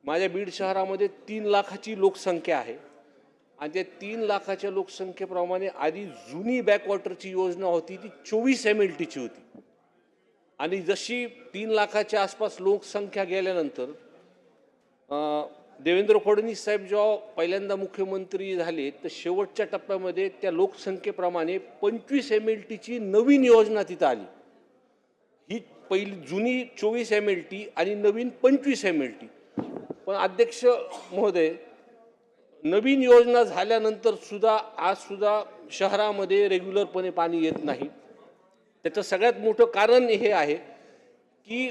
माझ्या बीड शहरामध्ये 3 लाखाची लोकसंख्या आहे आणि त्या 3 लाखाच्या लोकसंख्येप्रमाणे आधी जुनी बॅकवॉटरची योजना होती ती 24 MLTची होती आणि जशी 3 लाखाच्या आसपास लोकसंख्या गेल्यानंतर देवेंद्र फडणवीस साहेब जेव्हा पहिल्यांदा मुख्यमंत्री झाले तर शेवटच्या टप्प्यामध्ये त्या लोकसंख्येप्रमाणे 25 MLTची नवीन योजना तिथं आली। ही पहिली जुनी 24 MLT आणि नवीन 25 MLT। पण अध्यक्ष महोदय, नवीन योजना झाल्यानंतर सुद्धा आज सुद्धा शहरामध्ये रेग्युलरपणे पाणी येत नाही। त्याचं सगळ्यात मोठं कारण हे आहे की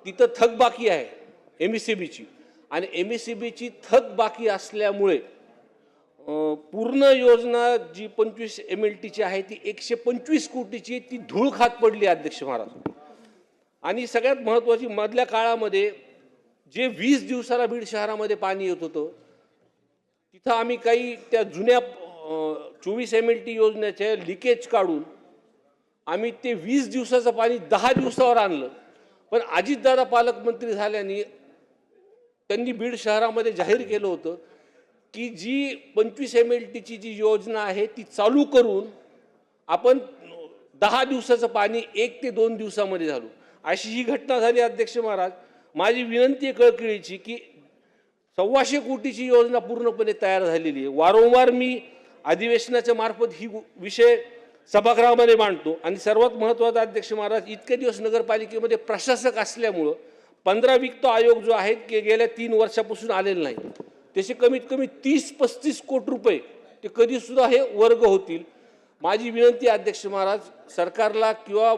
तिथं थकबाकी आहे MSEBची आणि MSEBची थकबाकी असल्यामुळे पूर्ण योजना जी 25 MLTची आहे ती 125 कोटीची ती धूळ खात पडली अध्यक्ष महाराज। आणि सगळ्यात महत्त्वाची मधल्या काळामध्ये जे 20 दिवसाला बीड शहरामध्ये पाणी येत होतं तिथं आम्ही काही त्या जुन्या 24 MLT योजनेचे लिकेज काढून आम्ही ते 20 दिवसाचं पाणी 10 दिवसावर आणलं। पण अजितदादा पालकमंत्री झाल्याने त्यांनी बीड शहरामध्ये जाहीर केलं होतं की जी 25 MLTची जी योजना आहे ती चालू करून आपण 10 दिवसाचं पाणी 1 ते 2 दिवसामध्ये झालो। अशी ही घटना झाली अध्यक्ष महाराज। माझी विनंती आहे कळकळीची की 125 कोटीची योजना पूर्णपणे तयार झालेली आहे। वारंवार मी अधिवेशनाच्या मार्फत ही विषय सभागृहामध्ये मांडतो आणि सर्वात महत्त्वाचा अध्यक्ष महाराज, इतके दिवस नगरपालिकेमध्ये प्रशासक असल्यामुळं 15 वित्त आयोग जो आहे की गेल्या 3 वर्षापासून आलेले नाही, त्याचे कमीत कमी 30-35 कोटी रुपये ते कधीसुद्धा हे वर्ग होतील। माझी विनंती अध्यक्ष महाराज सरकारला किंवा